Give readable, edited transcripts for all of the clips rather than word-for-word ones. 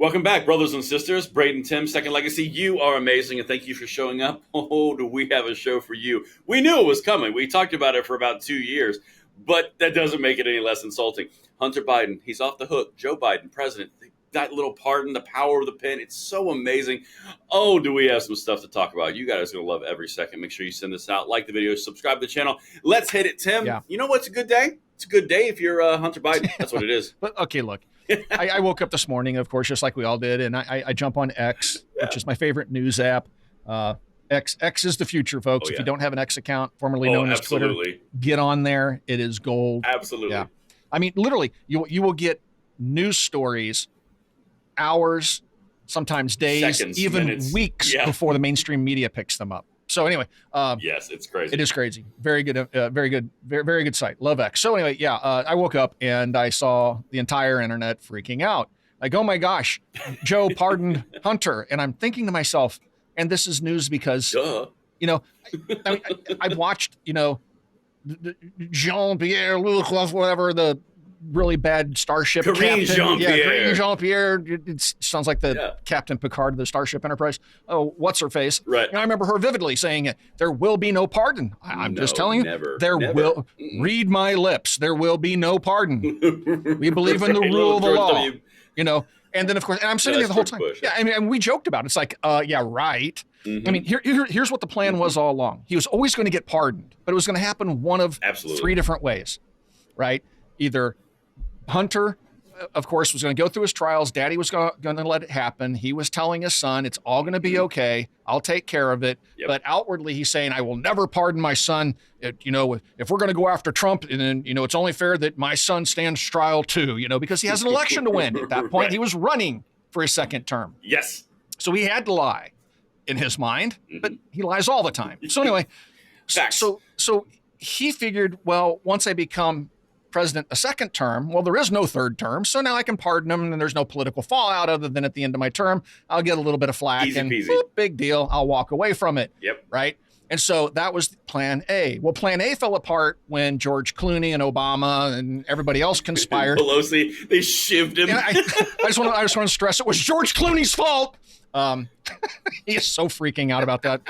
Welcome back, brothers and sisters. Braden, Tim, Second Legacy. You are amazing, and thank you for showing up. Oh, do we have a show for you? We knew it was coming. We talked about it for about 2 years, but that doesn't make it any less insulting. Hunter Biden, he's off the hook. Joe Biden, president. That little pardon, the power of the pen, it's so amazing. Oh, do we have some stuff to talk about? You guys are going to love every second. Make sure you send this out, like the video, subscribe to the channel. Let's hit it, Tim. Yeah. You know what's a good day? It's a good day if you're Hunter Biden. That's what it is. But okay, look, I woke up this morning, of course, just like we all did, and I jump on X, which is my favorite news app. X is the future, folks. If you don't have an X account, formerly known as Twitter, get on there. It is gold. Absolutely. Yeah. I mean, literally, you will get news stories hours, sometimes days, seconds, even minutes, weeks before the mainstream media picks them up. So anyway, yes, it's crazy. It is crazy. Very good, very good site. Love X. So anyway, I woke up and I saw the entire internet freaking out. Like, oh my gosh, Joe pardoned Hunter, and I'm thinking to myself, and this is news because I've watched Jean-Pierre Louis, whatever the really bad starship Karine captain. Jean-Pierre. Karine Jean-Pierre. It sounds like the Captain Picard of the Starship Enterprise. Oh, what's her face? Right. And I remember her vividly saying, there will be no pardon. I'm just telling you, there will. Read my lips. There will be no pardon. We believe in the rule of the law. And then, of course, and I'm sitting there the whole time. And we joked about it. It's like, right. Mm-hmm. I mean, here's what the plan was all along. He was always going to get pardoned, but it was going to happen one of three different ways, right? Either Hunter, of course, was going to go through his trials. Daddy was going to let it happen. He was telling his son, it's all going to be okay. I'll take care of it. Yep. But outwardly, he's saying, I will never pardon my son. If we're going to go after Trump, and then, it's only fair that my son stands trial too, because he has an election to win. At that point, he was running for his second term. Yes. So he had to lie in his mind, but he lies all the time. So anyway, so he figured, well, once I become president a second term, well, there is no third term, so now I can pardon him, and there's no political fallout other than at the end of my term, I'll get a little bit of flack, easy and peasy. Big deal, I'll walk away from it. Yep. Right? And so that was plan A. Well, plan A fell apart when George Clooney and Obama and everybody else conspired. Pelosi, they shivved him. I just want to stress it was George Clooney's fault. He is so freaking out about that.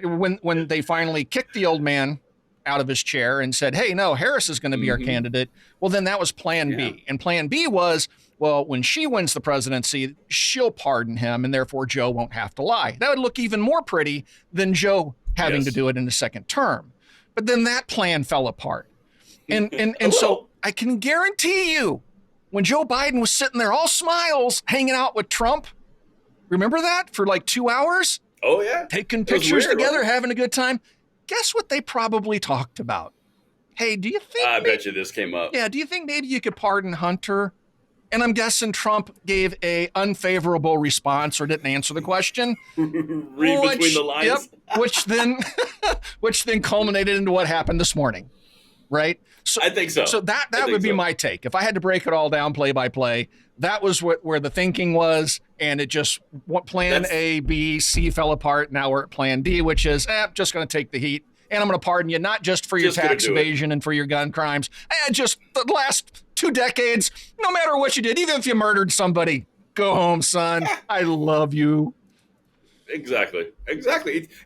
When they finally kicked the old man out of his chair and said, hey, no, Harris is going to be our candidate. Well, then that was plan B. And plan B was, well, when she wins the presidency, she'll pardon him, and therefore Joe won't have to lie. That would look even more pretty than Joe having to do it in the second term. But then that plan fell apart. And so I can guarantee you, when Joe Biden was sitting there all smiles, hanging out with Trump, remember that, for like 2 hours? Oh, yeah. Taking pictures together, having a good time. Guess what they probably talked about? Hey, do you think... I bet you this came up. Yeah, do you think maybe you could pardon Hunter? And I'm guessing Trump gave a unfavorable response or didn't answer the question. Read between the lines. Yep, which then culminated into what happened this morning, right? So, I think so. So that would be my take. If I had to break it all down play by play, that was where the thinking was, and it just, plan A, B, C fell apart. Now we're at plan D, which is, just going to take the heat, and I'm going to pardon you, not just for your tax evasion and for your gun crimes, just the last 2 decades, no matter what you did, even if you murdered somebody, go home, son. I love you. Exactly.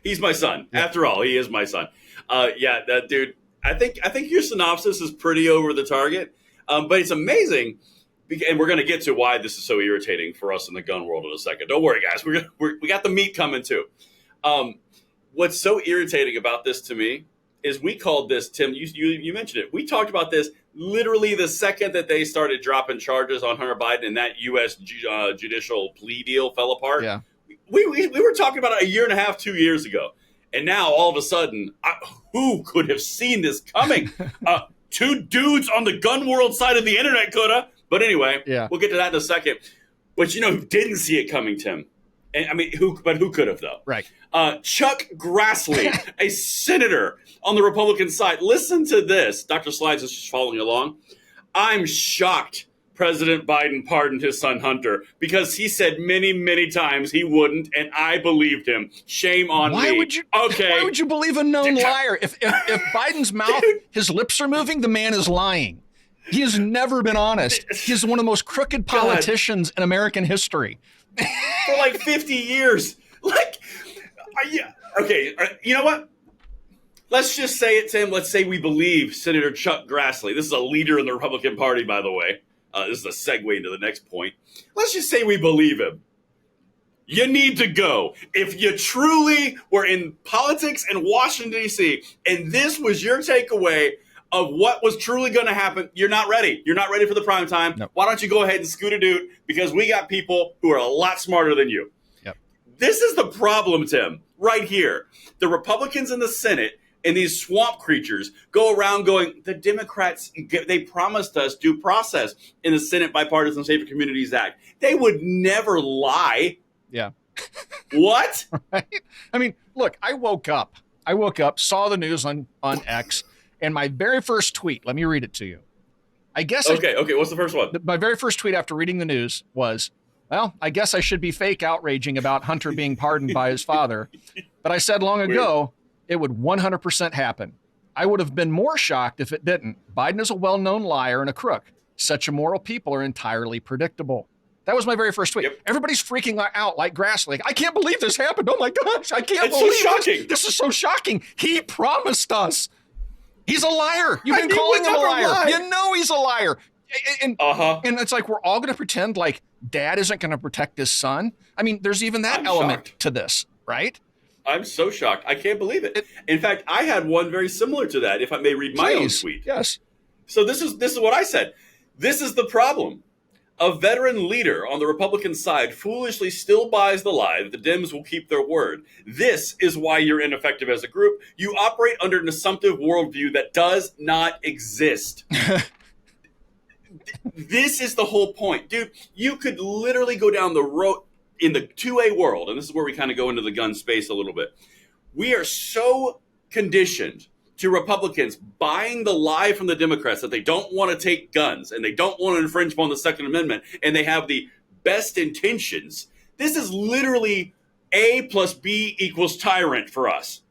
He's my son. Yeah. After all, he is my son. That dude, I think your synopsis is pretty over the target, but it's amazing. And we're going to get to why this is so irritating for us in the gun world in a second. Don't worry, guys. We got the meat coming too. What's so irritating about this to me is we called this, Tim, you mentioned it. We talked about this literally the second that they started dropping charges on Hunter Biden and that U.S. judicial plea deal fell apart. Yeah. We were talking about it 1.5 years, 2 years ago. And now all of a sudden, who could have seen this coming? 2 dudes on the gun world side of the internet could have. But anyway, we'll get to that in a second. But who didn't see it coming, Tim? And I mean, who could have, though? Right. Chuck Grassley, a senator on the Republican side. Listen to this. Dr. Slides is just following along. I'm shocked President Biden pardoned his son Hunter because he said many, many times he wouldn't, and I believed him. Shame on me. Why would you believe a known liar? If Biden's mouth, his lips are moving, the man is lying. He has never been honest. He's one of the most crooked politicians in American history. For like 50 years. Like, okay, you know what? Let's just say it to him. Let's say we believe Senator Chuck Grassley. This is a leader in the Republican Party, by the way. This is a segue into the next point. Let's just say we believe him. You need to go. If you truly were in politics in Washington, D.C., and this was your takeaway of what was truly going to happen, you're not ready. You're not ready for the prime time. Nope. Why don't you go ahead and scoot a doot? Because we got people who are a lot smarter than you. Yep. This is the problem, Tim, right here. The Republicans in the Senate and these swamp creatures go around going, the Democrats, they promised us due process in the Senate Bipartisan Safer Communities Act. They would never lie. Yeah. What? Right? I mean, look, I woke up, saw the news on X, and my very first tweet, let me read it to you. I guess. Okay. What's the first one? My very first tweet after reading the news was, well, I guess I should be fake outraging about Hunter being pardoned by his father. But I said long ago, it would 100% happen. I would have been more shocked if it didn't. Biden is a well-known liar and a crook. Such immoral people are entirely predictable. That was my very first tweet. Yep. Everybody's freaking out like Grassley. I can't believe this happened. Oh my gosh, I can't believe so shocking. This is so shocking. He promised us. He's a liar. You've been calling him a liar. Lie. You know he's a liar. And it's like we're all going to pretend like dad isn't going to protect his son. I mean, there's even that element to this, right? I'm so shocked. I can't believe it. In fact, I had one very similar to that, if I may read my own tweet. Yes. So this is what I said. This is the problem. A veteran leader on the Republican side foolishly still buys the lie that the Dems will keep their word. This is why you're ineffective as a group. You operate under an assumptive worldview that does not exist. This is the whole point. Dude, you could literally go down the road in the 2A world, and this is where we kind of go into the gun space a little bit. We are so conditioned to Republicans buying the lie from the Democrats that they don't want to take guns and they don't want to infringe upon the Second Amendment and they have the best intentions. This is literally A plus B equals tyrant for us.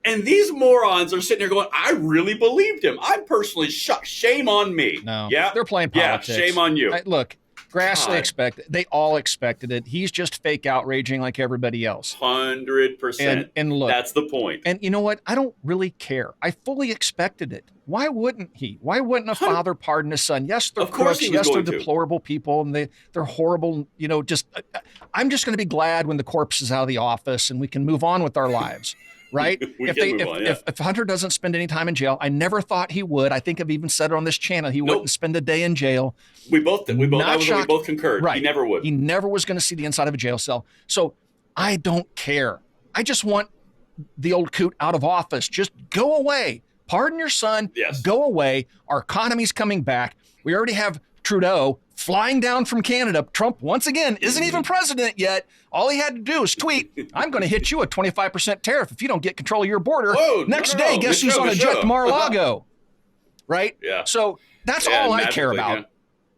And these morons are sitting there going, I really believed him. I'm personally shocked. Shame on me. No, they're playing politics. Yeah, shame on you. Look, Grassley expected. They all expected it. He's just fake outraging like everybody else. 100%. And look, that's the point. And you know what? I don't really care. I fully expected it. Why wouldn't he? Why wouldn't a father pardon his son? Yes, they're crooks. Yes, they're deplorable people, and they're horrible. You know, I'm just going to be glad when the corpse is out of the office and we can move on with our lives. Right? If Hunter doesn't spend any time in jail, I never thought he would. I think I've even said it on this channel. He wouldn't spend a day in jail. We both concurred. Right. He never would. He never was going to see the inside of a jail cell. So I don't care. I just want the old coot out of office. Just go away. Pardon your son. Yes. Go away. Our economy's coming back. We already have Trudeau flying down from Canada. Trump, once again, isn't even president yet. All he had to do is tweet, I'm going to hit you a 25% tariff if you don't get control of your border. Next day, guess who's on a jet to Mar-a-Lago? Right? Yeah. So that's all I care about,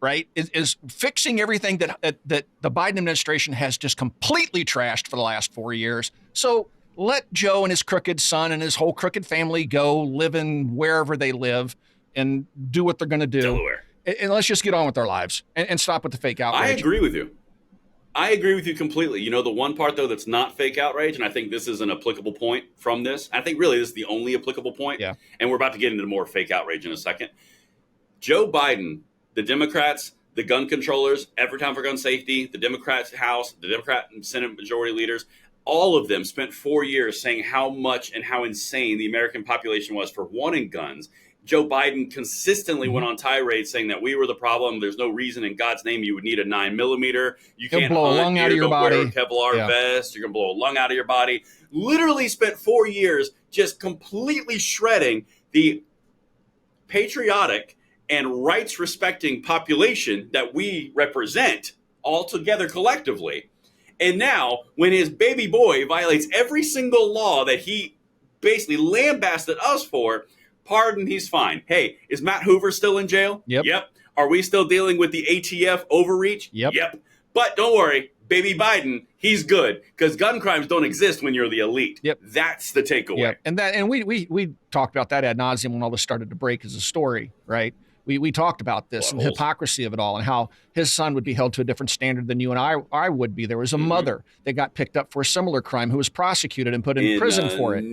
right, is fixing everything that the Biden administration has just completely trashed for the last 4 years. So let Joe and his crooked son and his whole crooked family go live in wherever they live and do what they're going to do. Delaware. And let's just get on with our lives and stop with the fake outrage. I agree with you completely. You know, the one part, though, that's not fake outrage, and I think this is an applicable point from this. I think really this is the only applicable point. Yeah. And we're about to get into more fake outrage in a second. Joe Biden, the Democrats, the gun controllers, Every Time for Gun Safety, the Democrats House, the Democrat and Senate majority leaders, all of them spent 4 years saying how much and how insane the American population was for wanting guns. Joe Biden consistently went on tirades saying that we were the problem. There's no reason in God's name you would need a 9mm. You can't blow a lung out of your body. Wear a Kevlar vest. You're going to blow a lung out of your body. Literally spent 4 years just completely shredding the patriotic and rights-respecting population that we represent all together collectively. And now, when his baby boy violates every single law that he basically lambasted us for, pardon, he's fine. Hey, is Matt Hoover still in jail? Yep. Are we still dealing with the ATF overreach? Yep. But don't worry, baby Biden, he's good because gun crimes don't exist when you're the elite. Yep. That's the takeaway. Yep. And we talked about that ad nauseum when all this started to break as a story, right? We talked about this and the hypocrisy of it all and how his son would be held to a different standard than you and I would be. There was a mother that got picked up for a similar crime who was prosecuted and put in prison for it.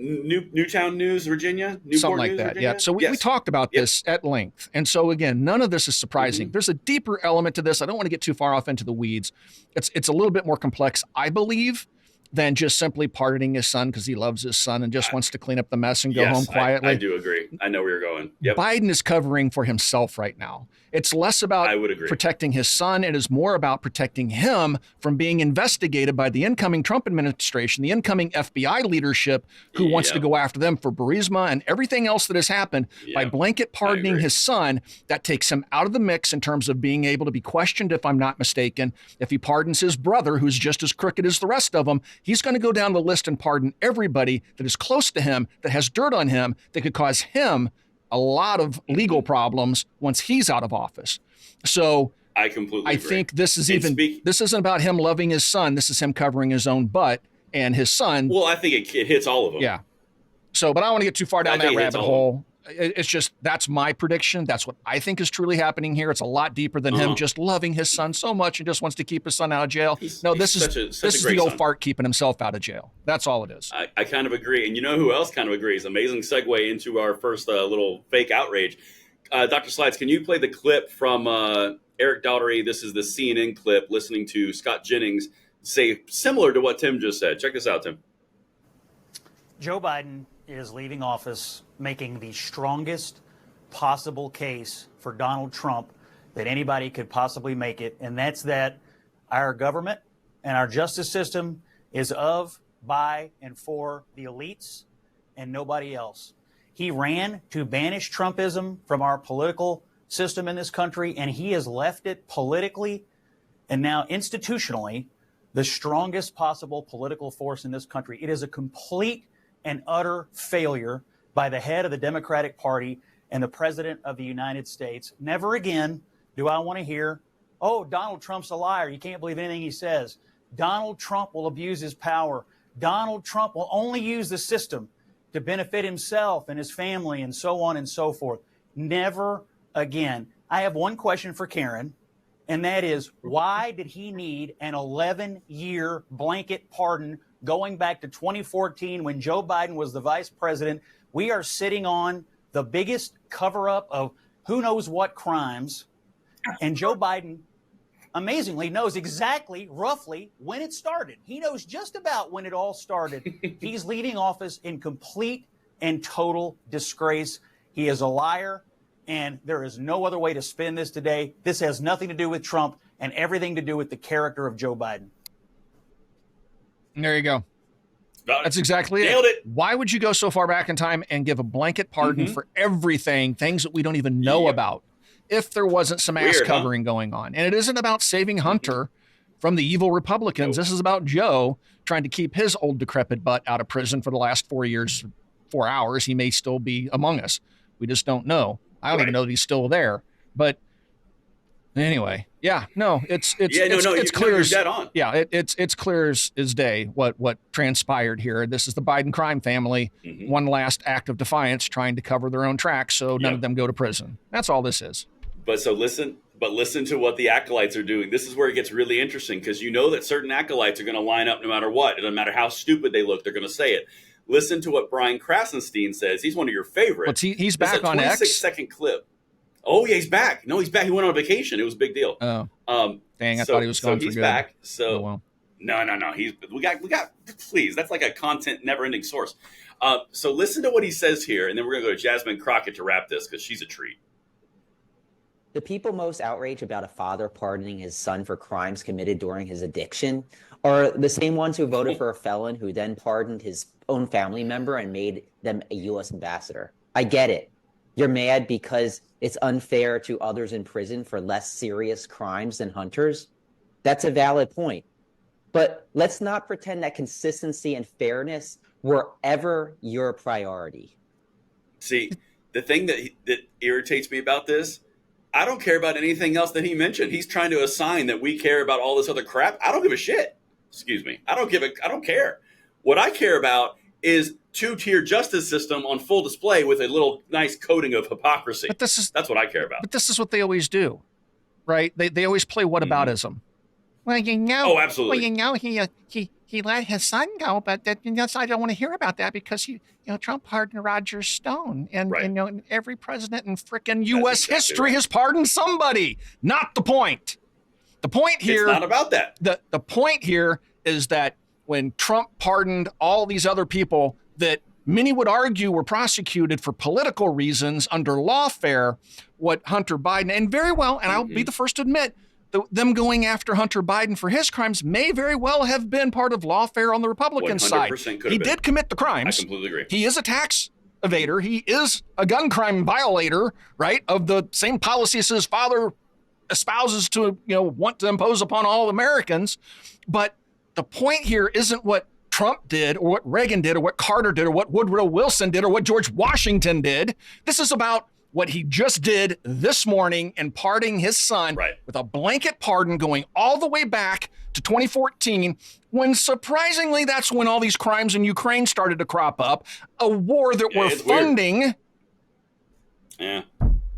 Newtown News, Virginia? Something like that, Virginia? Yeah. So we talked about this at length. And so, again, none of this is surprising. There's a deeper element to this. I don't want to get too far off into the weeds. It's a little bit more complex, I believe, than just simply pardoning his son because he loves his son and just wants to clean up the mess and go home quietly. I do agree. I know where you're going. Yep. Biden is covering for himself right now. It's less about protecting his son. It is more about protecting him from being investigated by the incoming Trump administration, the incoming FBI leadership who wants to go after them for Burisma and everything else that has happened. By blanket pardoning his son, that takes him out of the mix in terms of being able to be questioned, if I'm not mistaken. If he pardons his brother, who's just as crooked as the rest of them, he's going to go down the list and pardon everybody that is close to him, that has dirt on him, that could cause him a lot of legal problems once he's out of office. So I completely agree. Think this is this isn't about him loving his son. This is him covering his own butt and his son. Well, I think it hits all of them. Yeah. So, but I don't want to get too far down that rabbit hole. It's just, that's my prediction. That's what I think is truly happening here. It's a lot deeper than him just loving his son so much and just wants to keep his son out of jail. This is the old fart keeping himself out of jail. That's all it is. I kind of agree. And you know who else kind of agrees? Amazing segue into our first little fake outrage. Dr. Slides, can you play the clip from Eric Daugherty? This is the CNN clip listening to Scott Jennings say similar to what Tim just said. Check this out, Tim. Joe Biden is leaving office making the strongest possible case for Donald Trump that anybody could possibly make it, and that's that our government and our justice system is of, by, and for the elites and nobody else. He ran to banish Trumpism from our political system in this country, and he has left it politically and now institutionally the strongest possible political force in this country. It is a complete and utter failure by the head of the Democratic Party and the President of the United States. Never again do I want to hear, oh, Donald Trump's a liar. You can't believe anything he says. Donald Trump will abuse his power. Donald Trump will only use the system to benefit himself and his family and so on and so forth. Never again. I have one question for Karen, and that is, why did he need an 11-year blanket pardon going back to 2014 when Joe Biden was the vice president? We are sitting on the biggest cover-up of who knows what crimes, and Joe Biden amazingly knows exactly, roughly, when it started. He knows just about when it all started. He's leaving office in complete and total disgrace. He is a liar, and there is no other way to spin this today. This has nothing to do with Trump and everything to do with the character of Joe Biden. There you go. That's exactly Nailed it. Why would you go so far back in time and give a blanket pardon for everything, things that we don't even know about, if there wasn't some ass covering going on? And it isn't about saving Hunter from the evil Republicans. This is about Joe trying to keep his old decrepit butt out of prison for the last 4 years, 4 hours. He may still be among us. We just don't know. I don't even know that he's still there. But anyway, it's clear as dead on. Yeah, it's clear as day what transpired here. This is the Biden crime family, one last act of defiance, trying to cover their own tracks so none of them go to prison. That's all this is. But listen to what the acolytes are doing. This is where it gets really interesting, because you know that certain acolytes are going to line up no matter what. It doesn't matter how stupid they look; they're going to say it. Listen to what Brian Krasenstein says. He's one of your favorites. Well, he's back on X. 26-second clip. Oh yeah, he's back. No, he's back. He went on vacation. It was a big deal. Oh, dang! I thought he was gone for good. So he's back. So oh, well. No. We got. Please, that's like a content never-ending source. So listen to what he says here, and then we're gonna go to Jasmine Crockett to wrap this, because she's a treat. The people most outraged about a father pardoning his son for crimes committed during his addiction are the same ones who voted for a felon who then pardoned his own family member and made them a U.S. ambassador. I get it. You're mad because it's unfair to others in prison for less serious crimes than Hunter's. That's a valid point. But let's not pretend that consistency and fairness were ever your priority. See, the thing that irritates me about this, I don't care about anything else that he mentioned. He's trying to assign that we care about all this other crap. I don't give a shit. Excuse me. I don't care. What I care about is two-tier justice system on full display with a little nice coating of hypocrisy. But that's what I care about. But this is what they always do, right? They always play whataboutism. Well, oh, absolutely. Well, he let his son go, but I don't want to hear about that because Trump pardoned Roger Stone, and every president in frickin' U.S. history has pardoned somebody. Not the point. The point here, it's not about that. The point here is that when Trump pardoned all these other people that many would argue were prosecuted for political reasons under lawfare, what Hunter Biden, and very well, and I'll be the first to admit, them going after Hunter Biden for his crimes may very well have been part of lawfare on the Republican side. He did commit the crimes. I completely agree. He is a tax evader. He is a gun crime violator, right, of the same policies his father espouses to, want to impose upon all Americans. But the point here isn't what Trump did or what Reagan did or what Carter did or what Woodrow Wilson did or what George Washington did. This is about what he just did this morning in pardoning his son with a blanket pardon going all the way back to 2014, when surprisingly that's when all these crimes in Ukraine started to crop up, a war that we're funding. Weird. Yeah.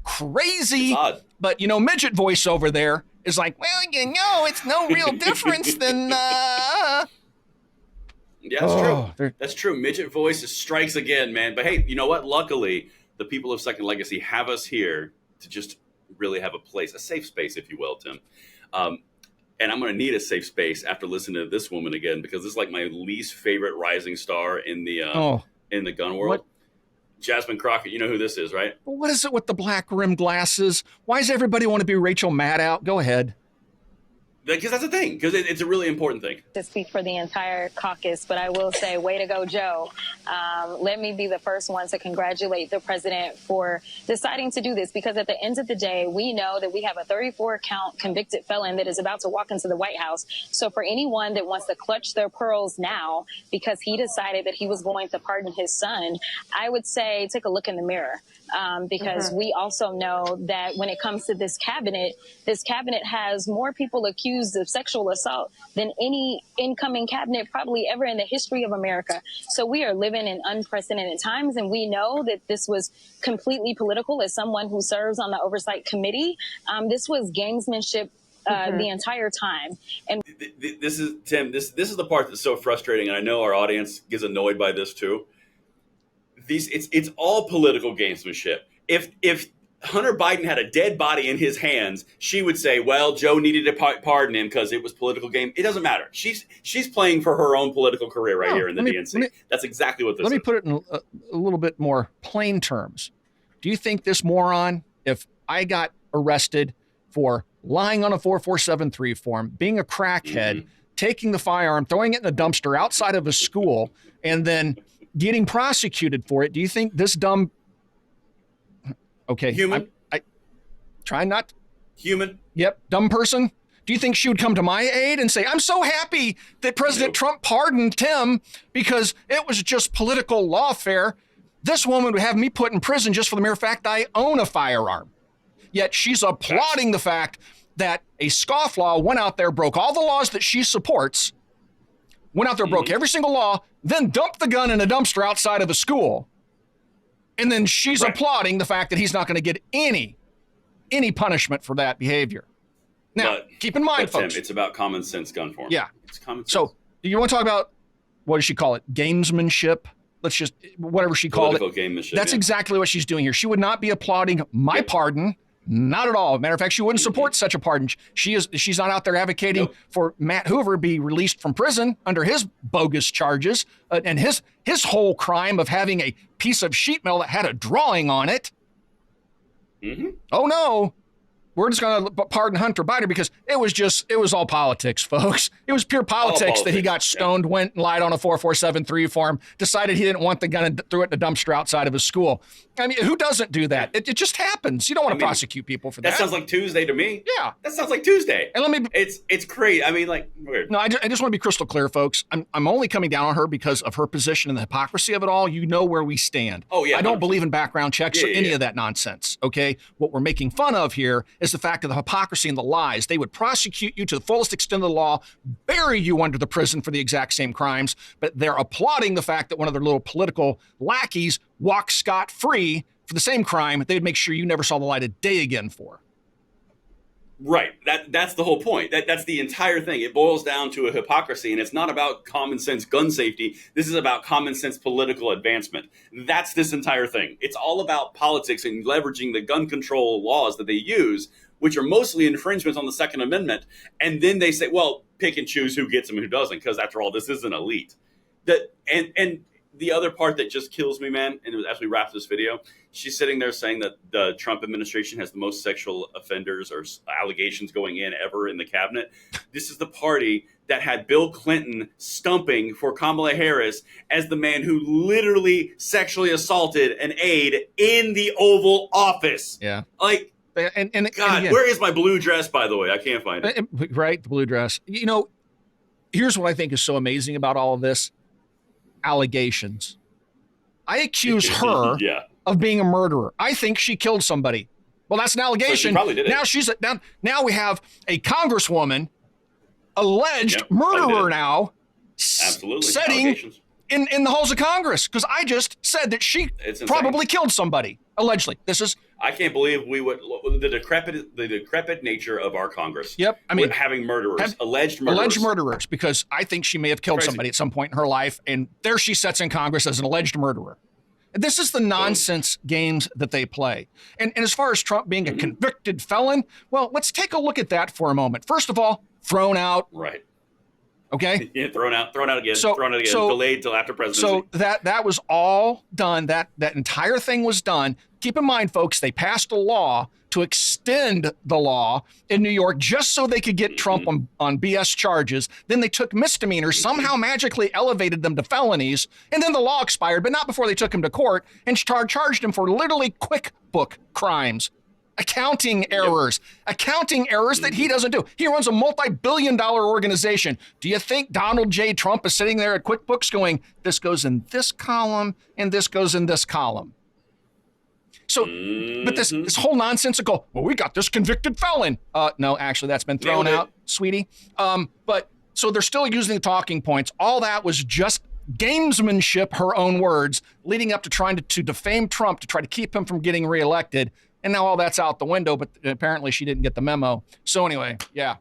Crazy. But, midget voice over there is like, well, it's no real difference than... Yeah, that's true. That's true. Midget voice strikes again, man. But hey, you know what? Luckily, the people of Second Legacy have us here to just really have a place, a safe space, if you will, Tim. And I'm going to need a safe space after listening to this woman again, because this is like my least favorite rising star in the gun world. What? Jasmine Crockett, you know who this is, right? But what is it with the black rimmed glasses? Why does everybody want to be Rachel Maddow? Go ahead. Because that's a thing. Because it's a really important thing. To speak for the entire caucus, but I will say, way to go, Joe. Let me be the first one to congratulate the president for deciding to do this, because at the end of the day, we know that we have a 34-count convicted felon that is about to walk into the White House. So for anyone that wants to clutch their pearls now because he decided that he was going to pardon his son, I would say take a look in the mirror. Because we also know that when it comes to this cabinet has more people accused of sexual assault than any incoming cabinet probably ever in the history of America. So we are living in unprecedented times, and we know that this was completely political. As someone who serves on the oversight committee, this was gamesmanship the entire time. And this is, Tim, this is the part that's so frustrating, and I know our audience gets annoyed by this too. It's all political gamesmanship. If Hunter Biden had a dead body in his hands, she would say, well, Joe needed to pardon him because it was political game. It doesn't matter. She's playing for her own political career here in the DNC. That's exactly what this is. Let me put it in a little bit more plain terms. Do you think this moron, if I got arrested for lying on a 4473 form, being a crackhead, taking the firearm, throwing it in a dumpster outside of a school, and then getting prosecuted for it, do you think this dumb... Okay. Human. I try not. Human. Yep. Dumb person. Do you think she would come to my aid and say, I'm so happy that President Trump pardoned Tim because it was just political lawfare? This woman would have me put in prison just for the mere fact I own a firearm. Yet she's applauding the fact that a scofflaw went out there, broke all the laws that she supports, went out there, broke every single law, then dumped the gun in a dumpster outside of a school. And then she's applauding the fact that he's not going to get any punishment for that behavior. Now, keep in mind, folks. Tim, it's about common sense gun form. Yeah. It's common sense. So, do you want to talk about, what does she call it? Gamesmanship? Let's just, whatever she called it. Political gamesmanship. That's exactly what she's doing here. She would not be applauding my pardon. Not at all. Matter of fact, she wouldn't support such a pardon. She's not out there advocating for Matt Hoover be released from prison under his bogus charges and his whole crime of having a piece of sheet metal that had a drawing on it. Oh no, we're just going to pardon Hunter Biden because it was all politics, folks. It was pure politics that he got stoned, went and lied on a 4473 form, decided he didn't want the gun and threw it in a dumpster outside of his school. I mean, who doesn't do that? It just happens. You don't want to prosecute people for that. That sounds like Tuesday to me. Yeah. That sounds like Tuesday. And it's crazy. I mean, like, weird. No, I just want to be crystal clear, folks. I'm only coming down on her because of her position and the hypocrisy of it all. You know where we stand. Oh, yeah. I don't believe in background checks or any of that nonsense, okay? What we're making fun of here is the fact of the hypocrisy and the lies. They would prosecute you to the fullest extent of the law, bury you under the prison for the exact same crimes, but they're applauding the fact that one of their little political lackeys walks scot-free for the same crime they'd make sure you never saw the light of day again for. Right. That's the whole point. That's the entire thing. It boils down to a hypocrisy, and it's not about common sense gun safety. This is about common sense political advancement. That's this entire thing. It's all about politics and leveraging the gun control laws that they use, which are mostly infringements on the Second Amendment. And then they say, well, pick and choose who gets them and who doesn't, because after all, this is an elite. And the other part that just kills me, man, and as we wrap this video, she's sitting there saying that the Trump administration has the most sexual offenders or allegations going in ever in the cabinet. This is the party that had Bill Clinton stumping for Kamala Harris as the man who literally sexually assaulted an aide in the Oval Office. Yeah. Like, and God, again, where is my blue dress, by the way? I can't find it. Right, the blue dress. You know, here's what I think is so amazing about all of this. Allegations. I accuse her of being a murderer. I think she killed somebody. Well, that's an allegation. So she probably did it. Now we have a congresswoman, alleged murderer now, absolutely sitting in the halls of Congress, because I just said that she probably killed somebody, allegedly. I can't believe we would the decrepit nature of our Congress. Yep, I mean, having murderers, alleged murderers, because I think she may have killed somebody at some point in her life, and there she sits in Congress as an alleged murderer. This is the nonsense games that they play. And as far as Trump being a convicted felon, well, let's take a look at that for a moment. First of all, thrown out. Right. Okay. Yeah, thrown out again, delayed till after presidency. So that was all done. That entire thing was done. Keep in mind, folks, they passed a law to extend the law in New York just so they could get Trump on BS charges. Then they took misdemeanors, somehow magically elevated them to felonies, and then the law expired, but not before they took him to court and charged him for literally QuickBook crimes. Accounting errors that he doesn't do. He runs a multi-billion-dollar organization. Do you think Donald J. Trump is sitting there at QuickBooks going, this goes in this column and this goes in this column? So, but this whole nonsensical, well, we got this convicted felon. No, actually, that's been thrown out, sweetie. But so they're still using the talking points. All that was just gamesmanship, her own words, leading up to trying to defame Trump to try to keep him from getting reelected. And now all that's out the window, but apparently she didn't get the memo. So anyway, yeah,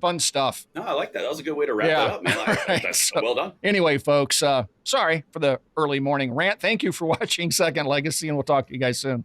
fun stuff. No, I like that. That was a good way to wrap that up, man. That's well done. Anyway, folks, sorry for the early morning rant. Thank you for watching Second Legacy, and we'll talk to you guys soon.